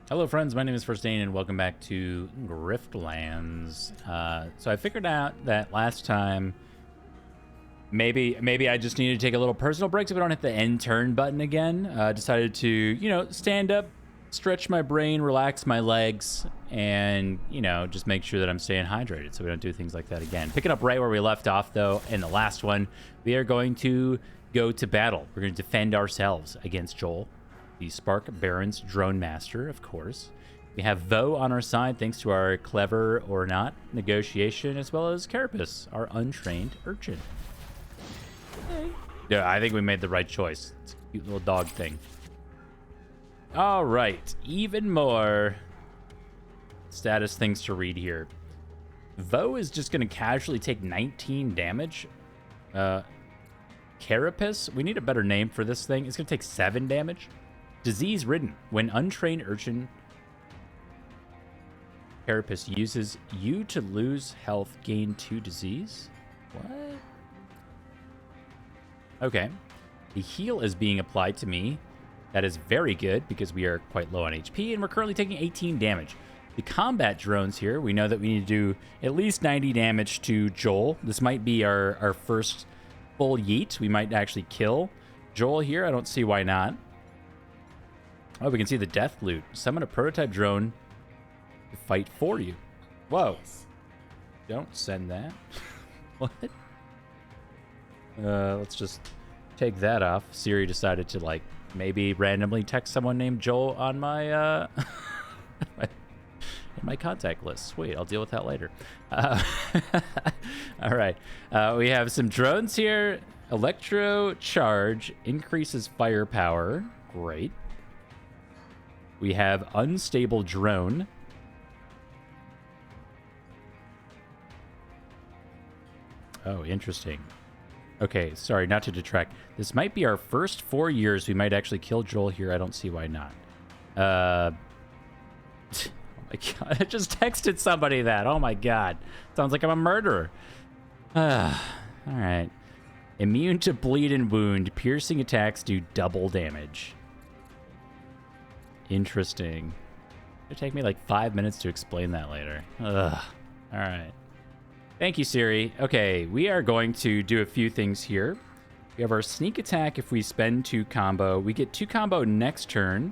Hello friends, my name is FirstDane and welcome back to Griftlands. So I figured out that last time maybe I just needed to take a little personal break so we don't hit the end turn button again. Decided to, stand up, stretch my brain, relax my legs, and, just make sure that I'm staying hydrated so we don't do things like that again. Picking up right where we left off though in the last one, we are going to go to battle. We're going to defend ourselves against Joel, the Spark Baron's drone master, of course. We have Vo on our side thanks to our clever or not negotiation, as well as Carapace, our untrained urchin. Hey. Yeah, I think we made the right choice. It's a cute little dog thing. All right, even more status things to read here. Vo is just going to casually take 19 damage. Carapace, we need a better name for this thing. It's going to take 7 damage. Disease ridden. When untrained urchin Carapace uses you to lose health, gain 2 disease. What? Okay. The heal is being applied to me. That is very good because we are quite low on HP and we're currently taking 18 damage. The combat drones here, we know that we need to do at least 90 damage to Joel. This might be our first full yeet. We might actually kill Joel here. I don't see why not. Oh, we can see the death loot. Summon a prototype drone to fight for you. Whoa. Yes. Don't send that. What? Let's just take that off. Siri decided to, maybe randomly text someone named Joel on my, in my contact list. Sweet, I'll deal with that later. All right. We have some drones here. Electro charge increases firepower. Great. We have unstable drone. Oh, interesting. Okay, sorry, not to detract. This might be our first 4 years we might actually kill Joel here. I don't see why not. Oh my god, I just texted somebody that. Oh my god. Sounds like I'm a murderer. All right. Immune to bleed and wound. Piercing attacks do double damage. Interesting. It'll take me 5 minutes to explain that later. Ugh. All right. Thank you, Siri. Okay, we are going to do a few things here. We have our sneak attack if we spend 2 combo. We get 2 combo next turn.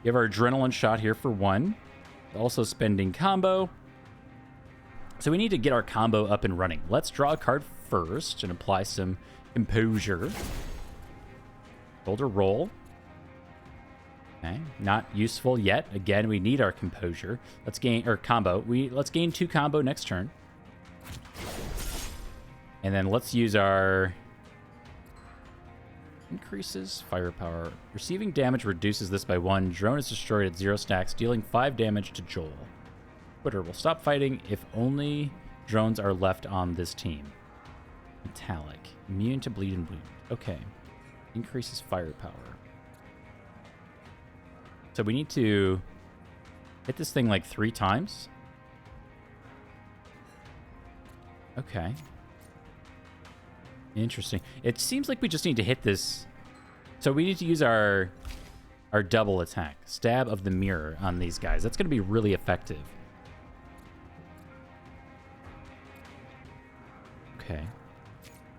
We have our adrenaline shot here for 1. Also spending combo. So we need to get our combo up and running. Let's draw a card first and apply some composure. Shoulder roll. Okay, not useful yet. Again, we need our composure. Let's gain, or combo. Let's gain 2 combo next turn. And then let's use our increases firepower. Receiving damage reduces this by 1. Drone is destroyed at 0 stacks, dealing 5 damage to Joel. Twitter will stop fighting if only drones are left on this team. Metallic. Immune to bleed and wound. Okay. Increases firepower. So we need to hit this thing 3 times. Okay. Interesting. It seems like we just need to hit this. So we need to use our double attack. Stab of the mirror on these guys. That's going to be really effective. Okay.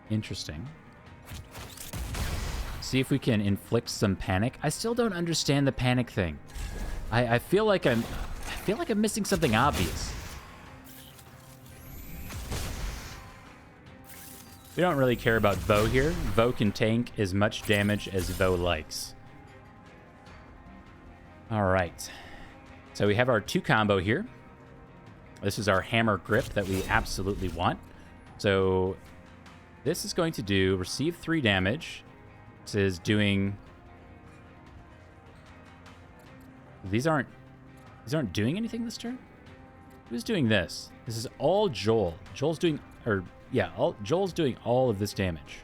Interesting. See if we can inflict some panic. I still don't understand the panic thing. I feel like I'm missing something obvious. We don't really care about Vo here. Vo can tank as much damage as Vo likes. All right. So we have our 2 combo here. This is our hammer grip that we absolutely want. So this is going to do receive 3 damage. This is doing... These aren't doing anything this turn? Who's doing this? This is all Joel. Joel's doing... Yeah, Joel's doing all of this damage.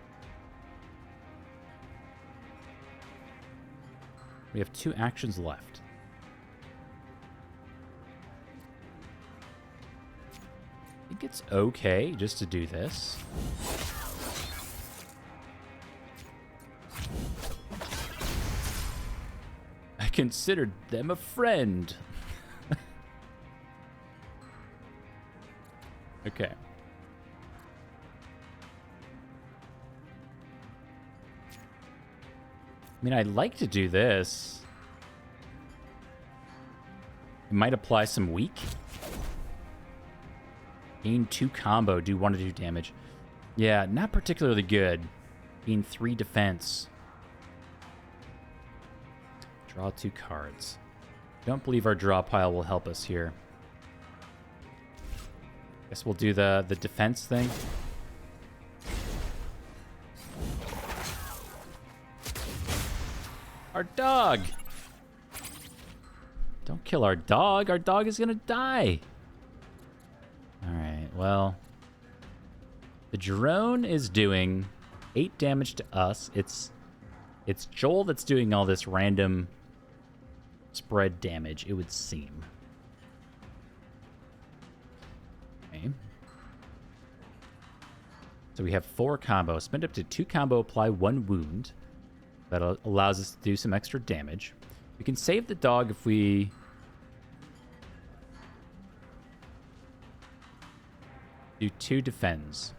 We have 2 actions left. I think it's okay just to do this. considered them a friend. Okay. I mean, I'd like to do this. It might apply some weak. Gain 2 combo, do 1 to 2 damage. Yeah, not particularly good. Gain 3 defense. Draw 2 cards. Don't believe our draw pile will help us here. Guess we'll do the defense thing. Our dog! Don't kill our dog. Our dog is gonna die. Alright, well. The drone is doing 8 damage to us. It's Joel that's doing all this random spread damage, it would seem. Okay. So we have 4 combos. Spend up to 2 combo, apply 1 wound. That allows us to do some extra damage. We can save the dog if we... do 2 defends.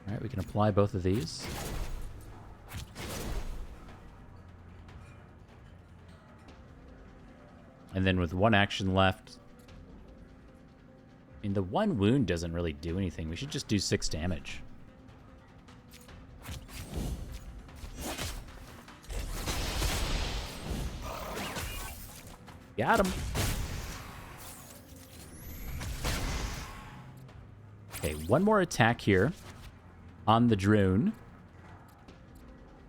Alright, we can apply both of these. And then with 1 action left... I mean, the 1 wound doesn't really do anything. We should just do 6 damage. Got him. Okay, 1 more attack here on the drone.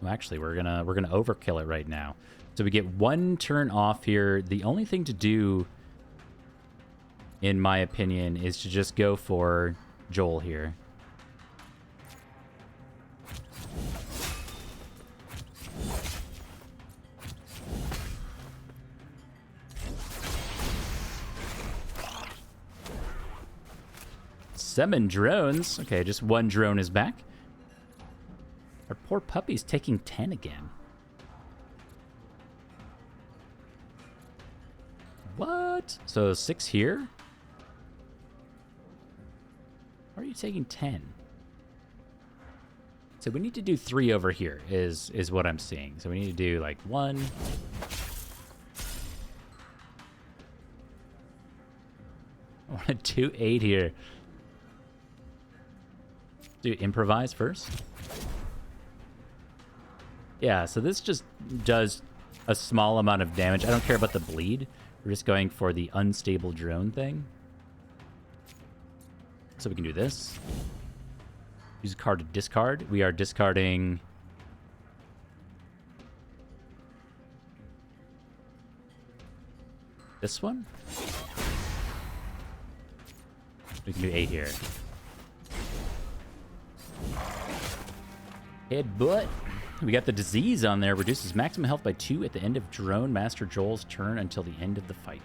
Well, actually, we're gonna overkill it right now. So we get 1 turn off here. The only thing to do, in my opinion, is to just go for Joel here. Summon drones. Okay, just 1 drone is back. Our poor puppy's taking 10 again. What? So 6 here? Why are you taking 10? So we need to do 3 over here, is what I'm seeing. So we need to do like 1. I want to do 8 here. Do improvise first. Yeah, so this just does a small amount of damage. I don't care about the bleed. We're just going for the unstable drone thing. So we can do this. Use a card to discard. We are discarding... this one. We can do 8 here. Headbutt. We got the disease on there. Reduces maximum health by 2 at the end of Drone Master Joel's turn until the end of the fight.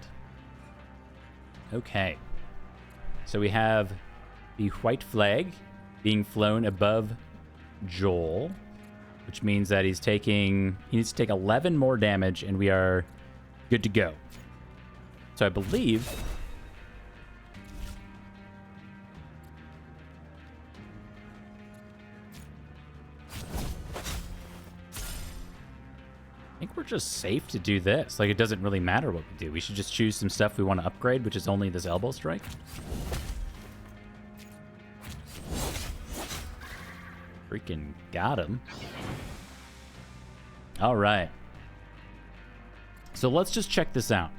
Okay. So we have the white flag being flown above Joel, which means that he needs to take 11 more damage, and we are good to go. So I believe... I think we're just safe to do this. Like, it doesn't really matter what we do. We should just choose some stuff we want to upgrade, which is only this elbow strike. Freaking got him. All right. So let's just check this out.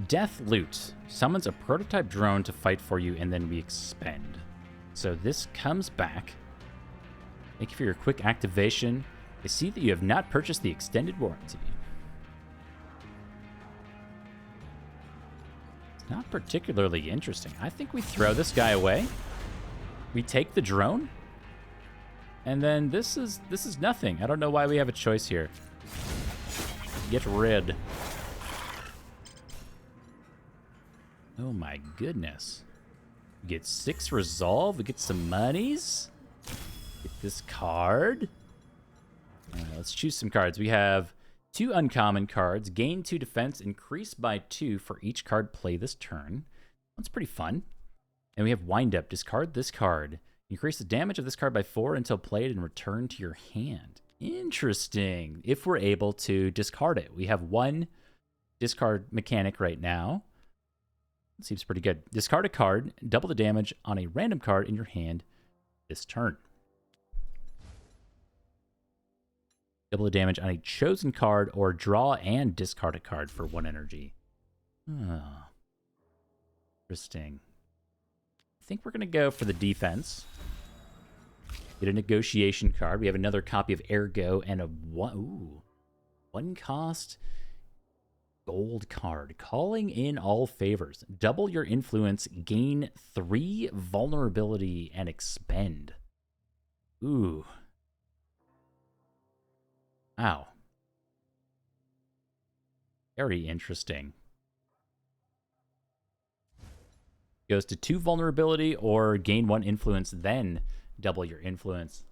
Death Loot summons a prototype drone to fight for you, and then we expend. So this comes back. Thank you for your quick activation. I see that you have not purchased the extended warranty. It's not particularly interesting. I think we throw this guy away. We take the drone. And then this is nothing. I don't know why we have a choice here. Get rid. Oh my goodness. We get 6 resolve. We get some monies. Get this card. All right, let's choose some cards. We have 2 uncommon cards. Gain 2 defense, increase by 2 for each card play this turn. That's pretty fun. And we have Wind Up. Discard this card. Increase the damage of this card by 4 until played and return to your hand. Interesting. If we're able to discard it. We have 1 discard mechanic right now. Seems pretty good. Discard a card. Double the damage on a random card in your hand this turn. Double the damage on a chosen card or draw and discard a card for 1 energy. Oh. Interesting. I think we're going to go for the defense. Get a negotiation card. We have another copy of Ergo and a 1 cost gold card. Calling in all favors. Double your influence. Gain 3 vulnerability and expend. Ooh. Wow. Very interesting. Goes to 2 vulnerability or gain 1 influence, then double your influence.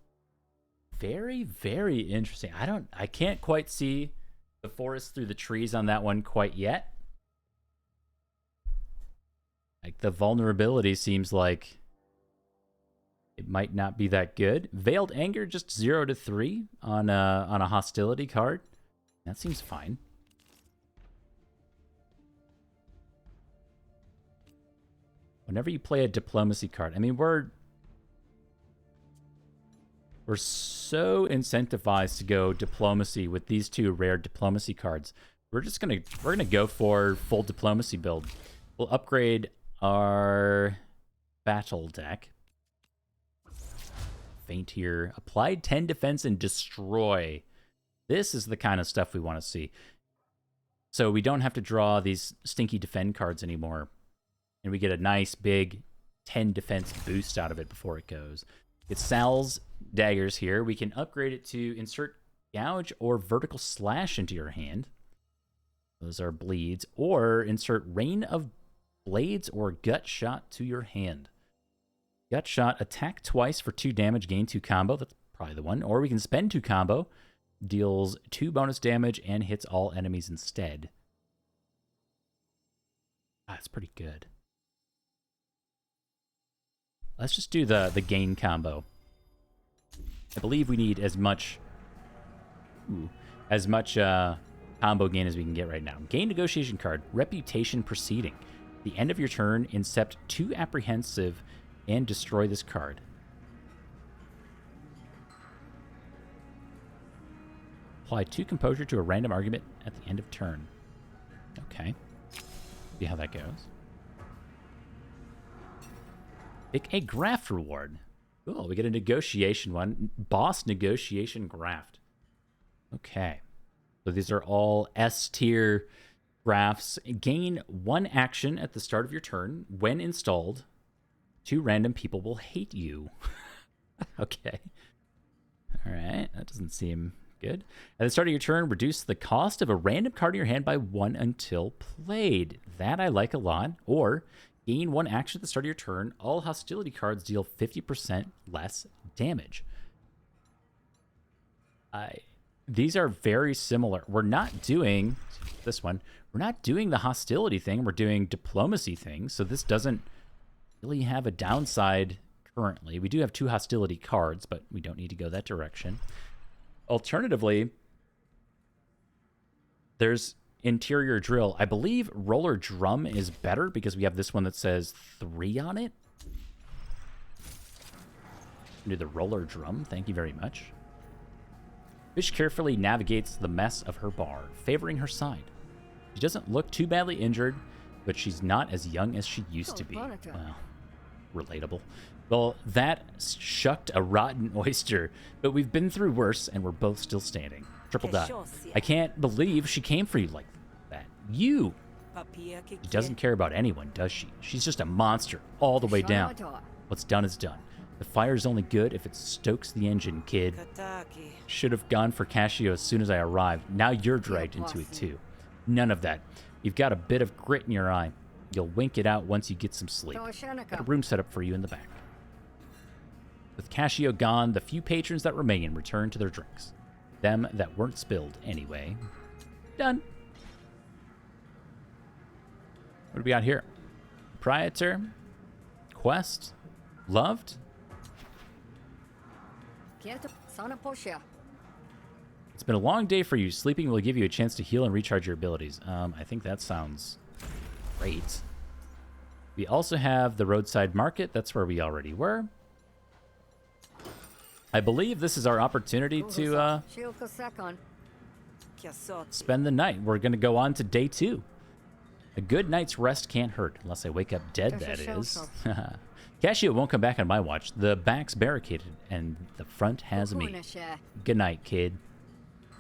Very, very interesting. I can't quite see the forest through the trees on that one quite yet. Like, the vulnerability seems like it might not be that good. Veiled Anger, just 0 to 3 on a hostility card. That seems fine. Whenever you play a diplomacy card, I mean, we're so incentivized to go diplomacy with these 2 rare diplomacy cards. We're gonna go for full diplomacy build. We'll upgrade our battle deck. Faint here. Applied 10 defense and destroy. This is the kind of stuff we want to see. So we don't have to draw these stinky defend cards anymore. And we get a nice big 10 defense boost out of it before it goes. It's Sal's daggers here. We can upgrade it to insert Gouge or Vertical Slash into your hand. Those are bleeds. Or insert Rain of Blades or Gut Shot to your hand. Gut Shot, attack twice for 2 damage, gain 2 combo. That's probably the one. Or we can spend 2 combo, deals 2 bonus damage, and hits all enemies instead. That's pretty good. Let's just do the gain combo. I believe we need as much combo gain as we can get right now. Gain negotiation card, Reputation Proceeding. At the end of your turn, incept 2 apprehensive and destroy this card. Apply 2 composure to a random argument at the end of turn. Okay. See how that goes. Pick a graft reward. Cool, we get a negotiation one. Boss negotiation graft. Okay. So these are all S tier grafts. Gain 1 action at the start of your turn. When installed, 2 random people will hate you. Okay. All right. That doesn't seem good. At the start of your turn, reduce the cost of a random card in your hand by 1 until played. That I like a lot. Or gain 1 action at the start of your turn. All hostility cards deal 50% less damage. These are very similar. We're not doing this one. We're not doing the hostility thing. We're doing diplomacy thing. So this doesn't really have a downside currently. We do have 2 hostility cards, but we don't need to go that direction. Alternatively, there's Interior Drill. I believe Roller Drum is better because we have this one that says 3 on it. Do the Roller Drum. Thank you very much. Fish carefully navigates the mess of her bar, favoring her side. She doesn't look too badly injured, but she's not as young as she used to be. Well, relatable. Well, that shucked a rotten oyster, but we've been through worse, and we're both still standing. Triple dot. I can't believe she came for you like that. You! She doesn't care about anyone, does she? She's just a monster all the way down. What's done is done. The fire's only good if it stokes the engine, kid. Should have gone for Casio as soon as I arrived. Now you're dragged into it, too. None of that. You've got a bit of grit in your eye. You'll wink it out once you get some sleep. Got a room set up for you in the back. With Casio gone, the few patrons that remain return to their drinks. Them that weren't spilled anyway. Done. What do we got here? Proprietor. Quest. Loved. It's been a long day for you. Sleeping will give you a chance to heal and recharge your abilities. I think that sounds great. We also have the roadside market. That's where we already were. I believe this is our opportunity to spend the night. We're going to go on to day 2. A good night's rest can't hurt, unless I wake up dead, that is. Cascio won't come back on my watch. The back's barricaded, and the front has me. Good night, kid.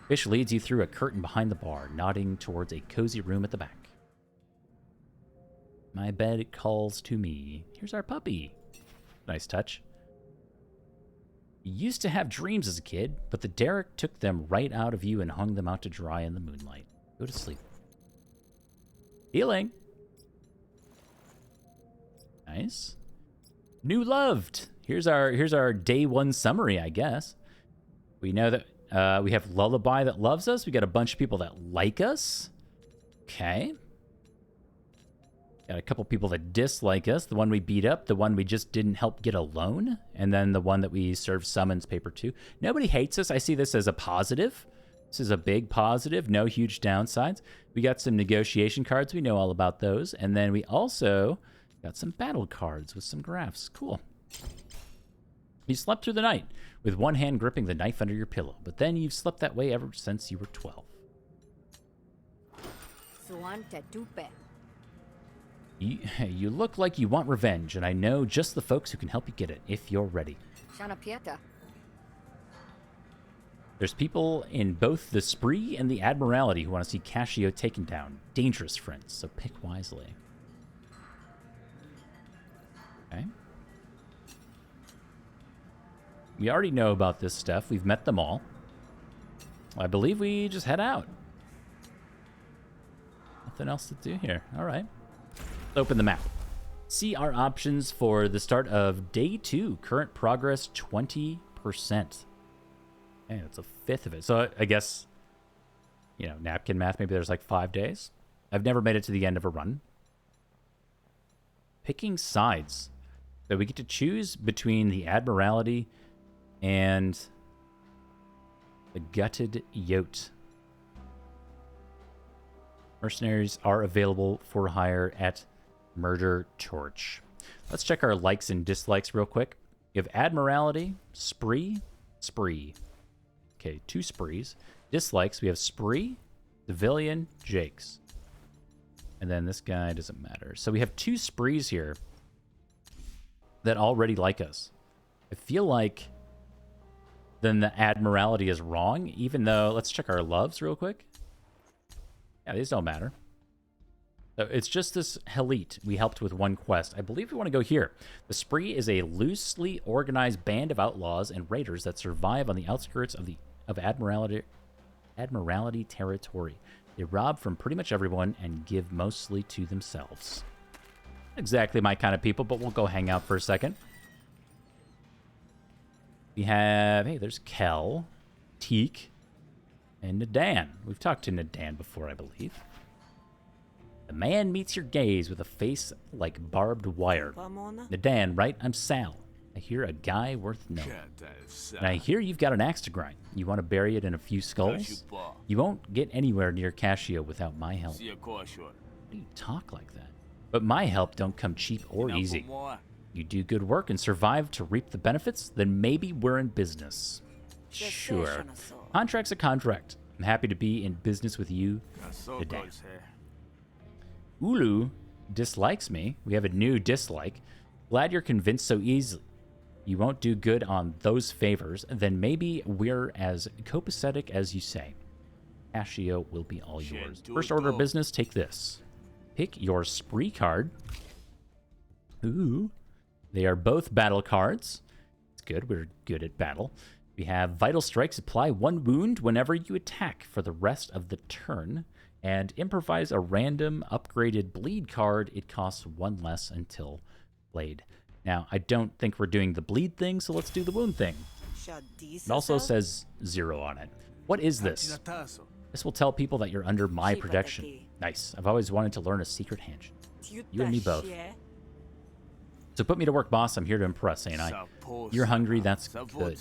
Fish leads you through a curtain behind the bar, nodding towards a cozy room at the back. My bed calls to me. Here's our puppy. Nice touch. You used to have dreams as a kid, but the derrick took them right out of you and hung them out to dry in the moonlight. Go to sleep. Healing. Nice. New loved. Here's our day 1 summary, I guess. We know that we have Lullaby that loves us. We got a bunch of people that like us. Okay. Got a couple people that dislike us. The one we beat up, the one we just didn't help get alone, and then the one that we served summons paper to. Nobody hates us. I see this as a positive. This is a big positive. No huge downsides. We got some negotiation cards. We know all about those. And then we also got some battle cards with some graphs. Cool. You slept through the night with one hand gripping the knife under your pillow, but then you've slept that way ever since you were 12. You look like you want revenge, and I know just the folks who can help you get it, if you're ready. There's people in both the Spree and the Admiralty who want to see Cascio taken down. Dangerous friends, so pick wisely. Okay. We already know about this stuff. We've met them all. I believe we just head out. Nothing else to do here. All right. Open the map. See our options for the start of day 2. Current progress 20%. Hey, that's a fifth of it. So I guess, you know, napkin math, maybe there's like 5 days. I've never made it to the end of a run. Picking sides. So we get to choose between the Admiralty and the Gutted Yote. Mercenaries are available for hire at Murder Torch. Let's check our likes and dislikes real quick. You have Admiralty, Spree. Okay, 2 Sprees. Dislikes, we have Spree, Civilian, Jakes. And then this guy doesn't matter. So we have 2 Sprees here that already like us. I feel like then the Admiralty is wrong, even though, let's check our loves real quick. Yeah, these don't matter. So it's just this Helite we helped with one quest. I believe we want to go here. The Spree is a loosely organized band of outlaws and raiders that survive on the outskirts of Admiralty territory. They rob from pretty much everyone and give mostly to themselves. Exactly my kind of people, but we'll go hang out for a second. We have, hey, there's Kel, Teak, and Nadan. We've talked to Nadan before, I believe. The man meets your gaze with a face like barbed wire. Nadan, right? I'm Sal. I hear a guy worth knowing. And I hear you've got an axe to grind. You want to bury it in a few skulls? You won't get anywhere near Cascio without my help. Why do you talk like that? But my help don't come cheap or easy. You do good work and survive to reap the benefits, then maybe we're in business. Sure. Contract's a contract. I'm happy to be in business with you today. Ulu dislikes me. We have a new dislike. Glad you're convinced so easily. You won't do good on those favors, then maybe we're as copacetic as you say. Cascio will be all yours. First order of business, take this. Pick your Spree card. Ooh. They are both battle cards. It's good. We're good at battle. We have Vital Strikes. Apply 1 wound whenever you attack for the rest of the turn. And improvise a random upgraded bleed card. It costs 1 less until played. Now, I don't think we're doing the bleed thing, so let's do the wound thing. It also says 0 on it. What is this? This will tell people that you're under my protection. Nice. I've always wanted to learn a secret handshake. You and me both. So put me to work, boss. I'm here to impress, ain't I? You're hungry, that's good.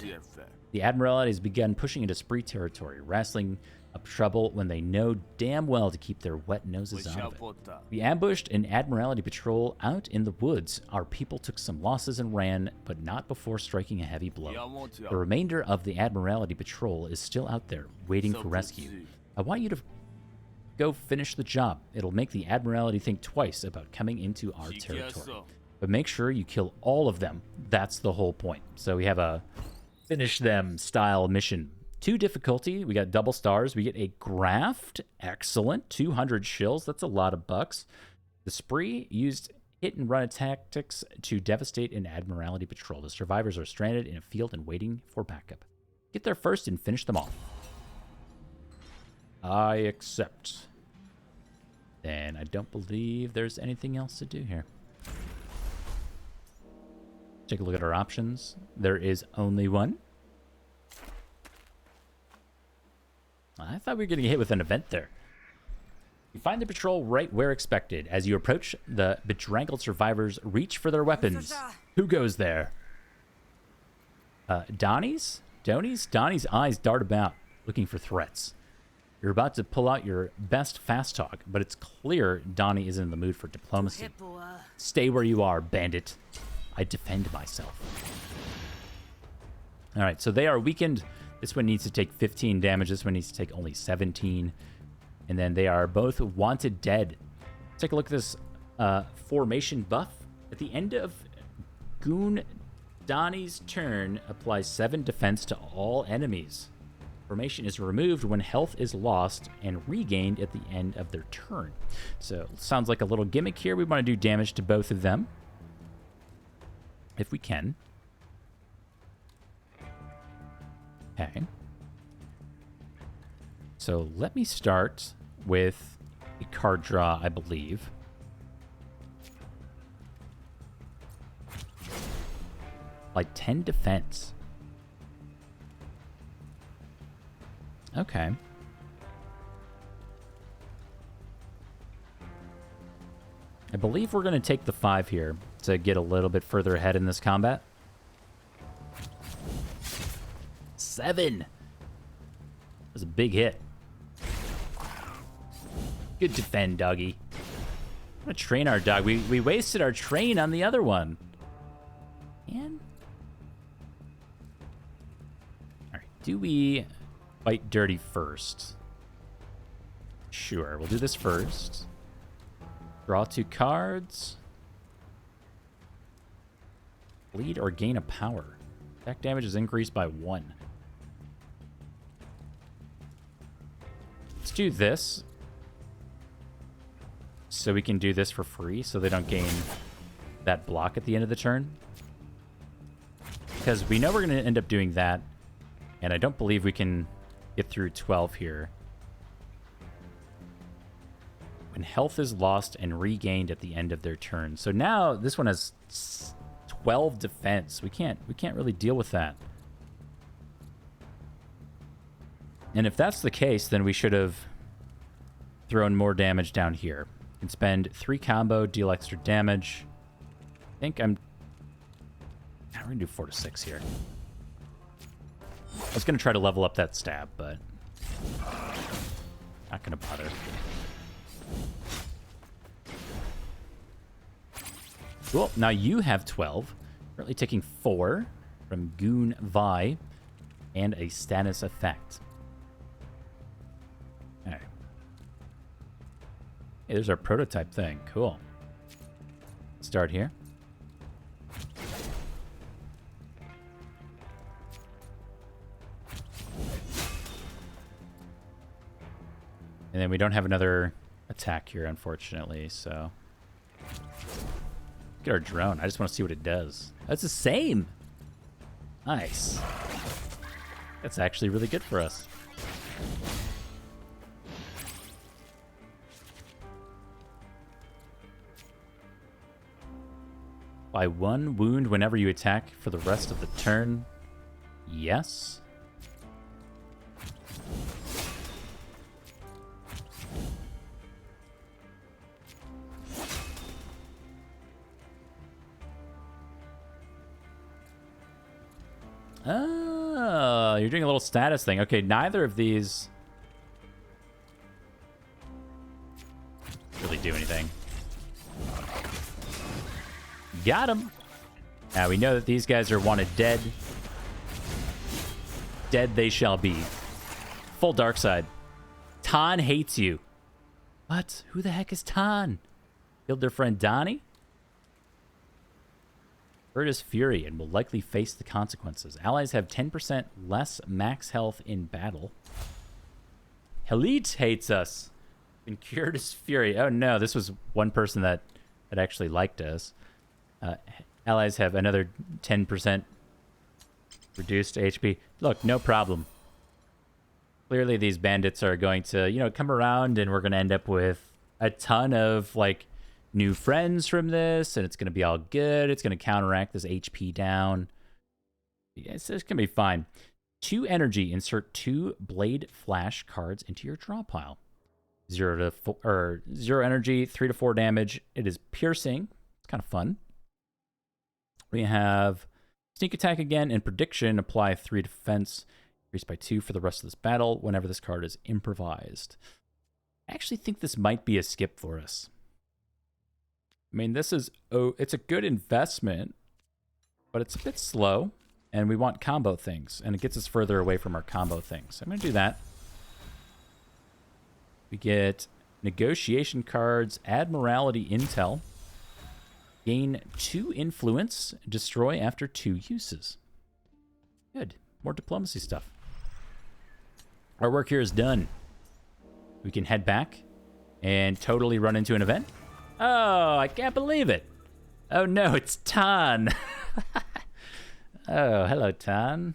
The Admiralty has begun pushing into Spree territory, wrestling up trouble when they know damn well to keep their wet noses out of it. We ambushed an Admiralty patrol out in the woods. Our people took some losses and ran, but not before striking a heavy blow. The remainder of the Admiralty patrol is still out there, waiting for rescue. I want you to go finish the job. It'll make the Admiralty think twice about coming into our territory. But make sure you kill all of them. That's the whole point. So we have a finish them style mission. 2 difficulty. We got double stars. We get a graft. Excellent. 200 shills. That's a lot of bucks. The Spree used hit and run tactics to devastate an Admiralty patrol. The survivors are stranded in a field and waiting for backup. Get there first and finish them off. I accept. Then I don't believe there's anything else to do here. Take a look at our options. There is only one. I thought we were going to get hit with an event there. You find the patrol right where expected. As you approach, the bedraggled survivors reach for their weapons. Who goes there? Donnie's? Donnie's eyes dart about, looking for threats. You're about to pull out your best fast talk, but it's clear Donnie isn't in the mood for diplomacy. Stay where you are, bandit. I defend myself. All right, so they are weakened. This one needs to take 15 damage. This one needs to take only 17. And then they are both wanted dead. Take a look at this formation buff. At the end of Goon Donnie's turn, applies 7 defense to all enemies. Formation is removed when health is lost and regained at the end of their turn. So, sounds like a little gimmick here. We want to do damage to both of them. If we can. Okay. So let me start with a card draw, I believe. Like 10 defense. Okay. I believe we're going to take the 5 here to get a little bit further ahead in this combat. 7. That was a big hit. Good defend, doggy. I'm going to train our dog. We wasted our train on the other one. And... Alright, do we fight dirty first? Sure, we'll do this first. Draw 2 cards. Bleed or gain a power. Attack damage is increased by 1. Let's do this. So we can do this for free, so they don't gain that block at the end of the turn. Because we know we're going to end up doing that. And I don't believe we can get through 12 here. When health is lost and regained at the end of their turn. So now this one has 12 defense. We can't really deal with that. And if that's the case, then we should have thrown more damage down here. Can spend 3 combo, deal extra damage. I think we're gonna do 4 to 6 here. I was gonna try to level up that stab, but not gonna bother. Cool. Now you have 12. Currently taking 4 from Goon Vi and a status effect. Alright. Hey, there's our prototype thing. Cool. Start here. And then we don't have another attack here, unfortunately, so... Get our drone. I just want to see what it does. That's the same! Nice. That's actually really good for us. By 1 wound whenever you attack for the rest of the turn. Yes. Oh, you're doing a little status thing. Okay, neither of these really do anything. Got him. Now we know that these guys are wanted dead. Dead they shall be. Full dark side. Tan hates you. What? Who the heck is Tan? Killed their friend Donnie? Hurt his fury and will likely face the consequences. Allies have 10% less max health in battle. Halit hates us. Been cured his fury. Oh no, this was one person that actually liked us. Allies have another 10% reduced HP. Look, no problem. Clearly these bandits are going to, you know, come around and we're going to end up with a ton of, like, new friends from this, and it's going to be all good. It's going to counteract this HP down. It's going to be fine. 2 energy. Insert 2 blade flash cards into your draw pile. 0 energy, 3 to 4 damage. It is piercing. It's kind of fun. We have sneak attack again and prediction. Apply 3 defense. Increase by 2 for the rest of this battle whenever this card is improvised. I actually think this might be a skip for us. I mean, this is, it's a good investment, but it's a bit slow, and we want combo things, and it gets us further away from our combo things. I'm going to do that. We get negotiation cards, admiralty intel, gain 2 influence, destroy after 2 uses. Good. More diplomacy stuff. Our work here is done. We can head back and totally run into an event. Oh, I can't believe it. Oh no, it's Tan. Oh, hello, Tan.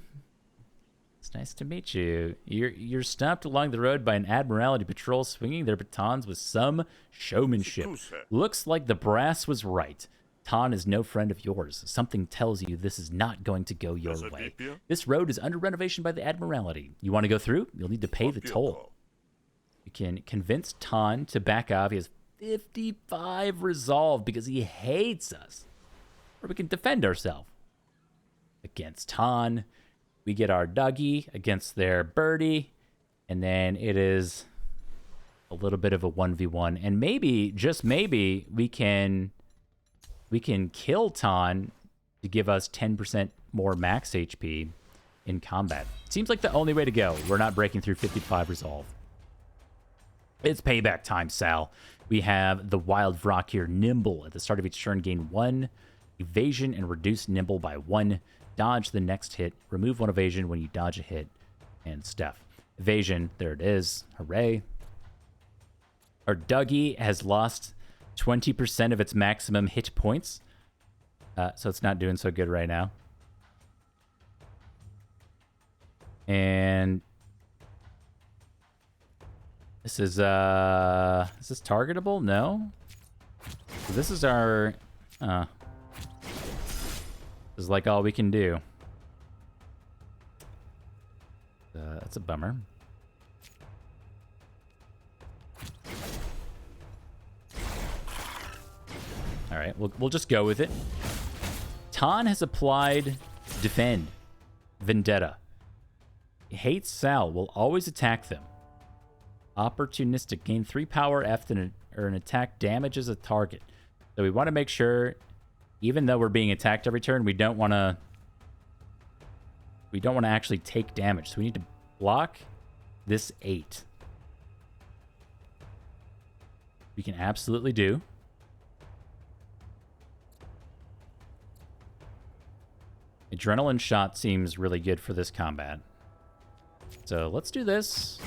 It's nice to meet you. You're stopped along the road by an admiralty patrol swinging their batons with some showmanship. Looks like the brass was right. Tan is no friend of yours. Something tells you this is not going to go your way. This road is under renovation by the Admiralty. You want to go through? You'll need to pay the toll. You can convince Tan to back off. He has 55 resolve because he hates us. Or we can defend ourselves. Against Tan, we get our Doggie against their birdie. And then it is a little bit of a 1v1. And maybe, just maybe, we can kill Tan to give us 10% more max HP in combat. Seems like the only way to go. We're not breaking through 55 resolve. It's payback time, Sal. We have the Wild Vrock here. Nimble. At the start of each turn, gain 1 evasion and reduce Nimble by 1. Dodge the next hit. Remove 1 evasion when you dodge a hit. And stuff. Evasion. There it is. Hooray. Our Doggie has lost 20% of its maximum hit points. So it's not doing so good right now. And this is this targetable? No. So this is our this is like all we can do. That's a bummer. All right, we'll just go with it. Tan has applied defend, vendetta. He hates Sal. Will always attack them. Opportunistic. Gain 3 power after an attack damages a target. So we want to make sure, even though we're being attacked every turn, we don't want to actually take damage. So we need to block this 8. We can absolutely do. Adrenaline shot seems really good for this combat. So let's do this.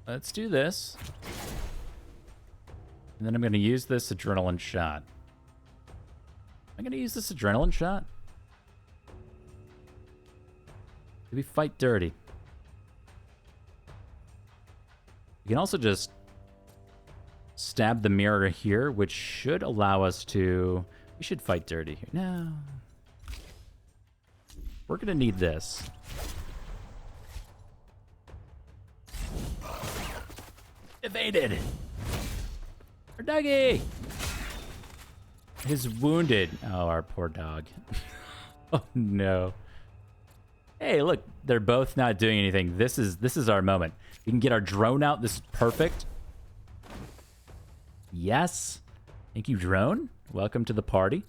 Let's do this. And then I'm going to use this adrenaline shot. I'm going to use this adrenaline shot. Do we fight dirty? We can also just stab the mirror here, which should allow us to... We should fight dirty here. No. We're going to need this. Evaded. Our Doggie is wounded. Oh, our poor dog. Oh no. Hey, look, they're both not doing anything. This is our moment. We can get our drone out. This is perfect. Yes. Thank you, drone. Welcome to the party.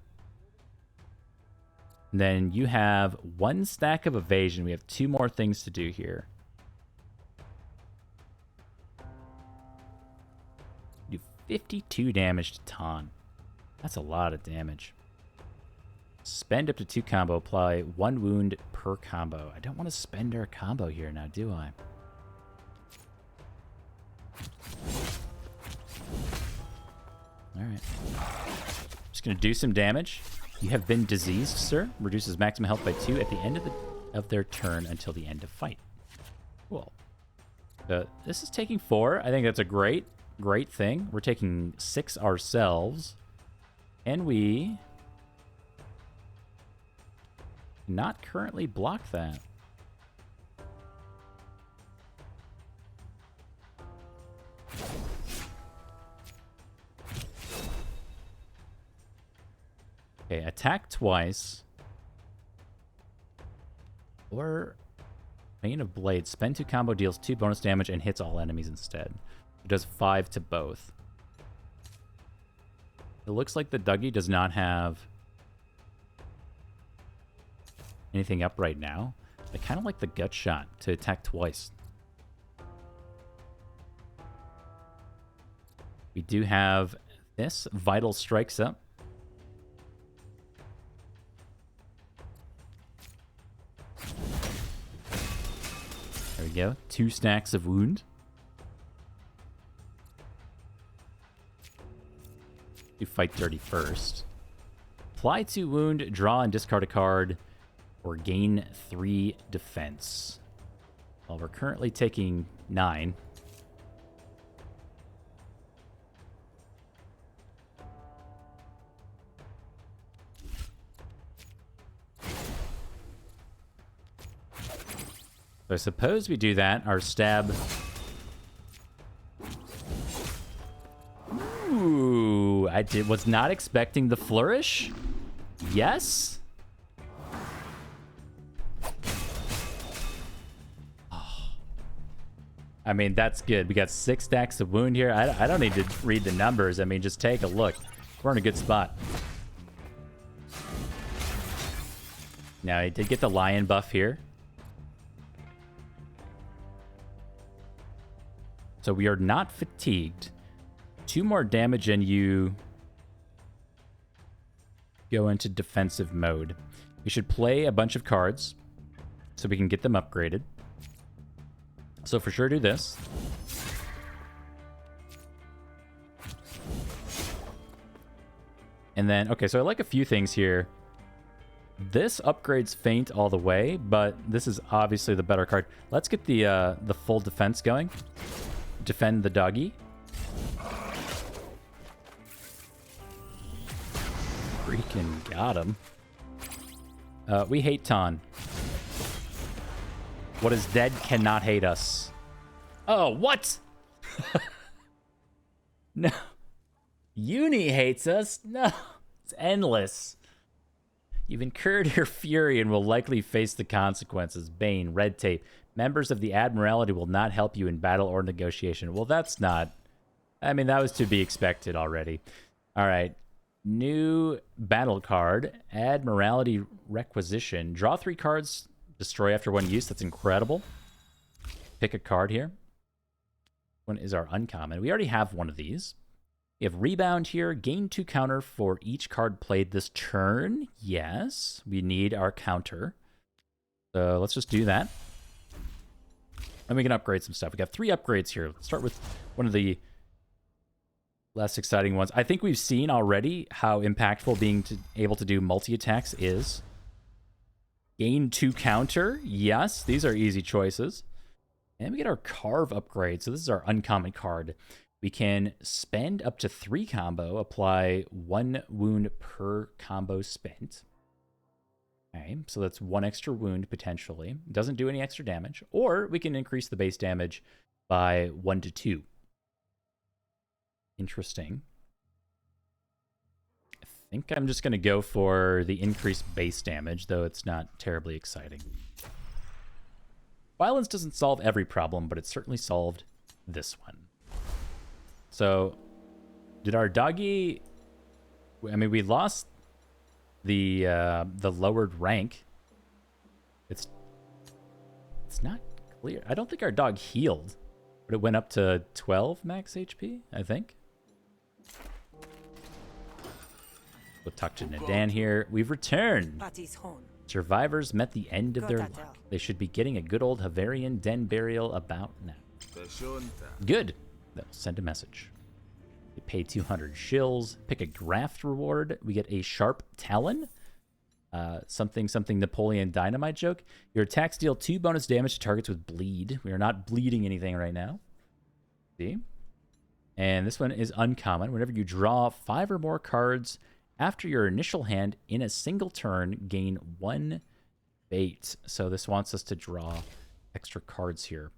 And then you have 1 stack of evasion. We have 2 more things to do here. Do 52 damage to Ton. That's a lot of damage. Spend up to 2 combo. Apply 1 wound per combo. I don't want to spend our combo here now, do I? Alright. Just going to do some damage. You have been diseased, sir. Reduces maximum health by 2 at the end of their turn until the end of fight. Cool. This is taking 4. I think that's a great thing. We're taking 6 ourselves. And we... not currently block that. Okay, attack twice. Or Bane of Blade. Spend 2 combo, deals 2 bonus damage, and hits all enemies instead. It does 5 to both. It looks like the Doggie does not have anything up right now. I kind of like the gut shot to attack twice. We do have this. Vital Strikes up. There we go. 2 stacks of wound. Do fight dirty first. Apply 2 wound, draw and discard a card, or gain 3 defense. Well, we're currently taking 9. So I suppose we do that. Our stab... Ooh, was not expecting the flourish. Yes? Oh. I mean, that's good. We got 6 stacks of wound here. I don't need to read the numbers. I mean, just take a look. We're in a good spot. Now, I did get the lion buff here. So we are not fatigued. 2 more damage and you go into defensive mode. We should play a bunch of cards so we can get them upgraded. So for sure do this. And then, okay, so I like a few things here. This upgrades Feint all the way, but this is obviously the better card. Let's get the full defense going. Defend the Doggie. Freaking got him. We hate Ton. What is dead cannot hate us. Oh, what? No. Uni hates us? No. It's endless. You've incurred your fury and will likely face the consequences. Bane, red tape. Members of the Admiralty will not help you in battle or negotiation. Well, that's not... I mean, that was to be expected already. All right. New battle card. Admiralty Requisition. Draw 3 cards. Destroy after 1 use. That's incredible. Pick a card here. One is our uncommon. We already have one of these. We have Rebound here. Gain 2 counter for each card played this turn. Yes. We need our counter. So let's just do that. And we can upgrade some stuff. We got 3 upgrades here. Let's start with one of the less exciting ones. I think we've seen already how impactful being able to do multi-attacks is. Gain 2 counter. Yes, these are easy choices. And we get our Carve upgrade. So this is our uncommon card. We can spend up to 3 combo, apply 1 wound per combo spent. Okay, so that's 1 extra wound potentially. Doesn't do any extra damage. Or we can increase the base damage by 1 to 2. Interesting. think I'm just going to go for the increased base damage, though it's not terribly exciting. Violence doesn't solve every problem, but it certainly solved this one. So, did our doggy... I mean, we lost the lowered rank. It's not clear. I don't think our dog healed, but it went up to 12 max HP, I think. We'll talk to Nadan here. We've returned. Survivors met the end of their luck. They should be getting a good old Havarian den burial about now. Good. They'll send a message. We pay 200 shills. Pick a graft reward. We get a sharp talon. Something Napoleon Dynamite joke. Your attacks deal 2 bonus damage to targets with bleed. We are not bleeding anything right now. See? And this one is uncommon. Whenever you draw 5 or more cards after your initial hand in a single turn, gain 1 bait. So this wants us to draw extra cards here.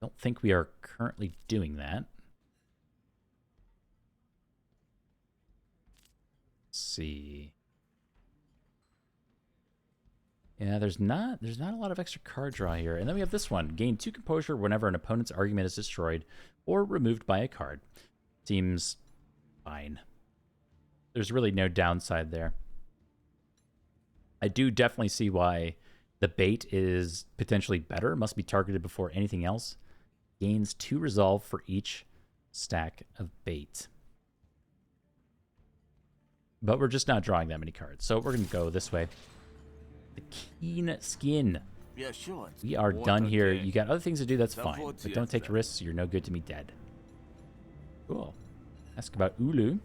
Don't think we are currently doing that. Let's see. Yeah, there's not a lot of extra card draw here. And then we have this one. Gain 2 composure whenever an opponent's argument is destroyed or removed by a card. Seems fine. There's really no downside there. I do definitely see why the bait is potentially better. Must be targeted before anything else. Gains 2 resolve for each stack of bait. But we're just not drawing that many cards. So we're going to go this way. The Keen Skin. Yeah, sure. We are done here. You got other things to do, that's fine. But don't take risks. You're no good to me dead. Cool. Ask about Ulu.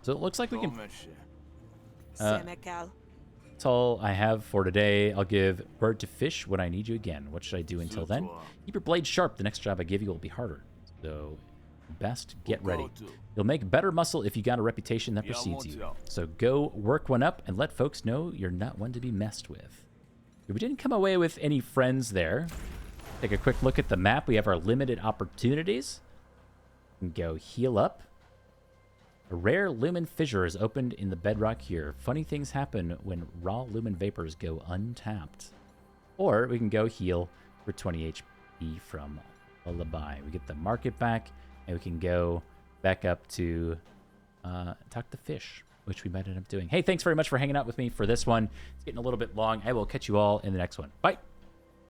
So it looks like we can... That's all I have for today. I'll give bird to fish when I need you again. What should I do until then? Keep your blade sharp. The next job I give you will be harder. So, best get ready. You'll make better muscle if you got a reputation that precedes you. So go work one up and let folks know you're not one to be messed with. We didn't come away with any friends there. Take a quick look at the map. We have our limited opportunities. We can go heal up. A rare lumen fissure is opened in the bedrock here. Funny things happen when raw lumen vapors go untapped. Or we can go heal for 20 HP from Lullaby. We get the market back, and we can go back up to talk to fish, which we might end up doing. Hey, thanks very much for hanging out with me for this one. It's getting a little bit long. I will catch you all in the next one. Bye.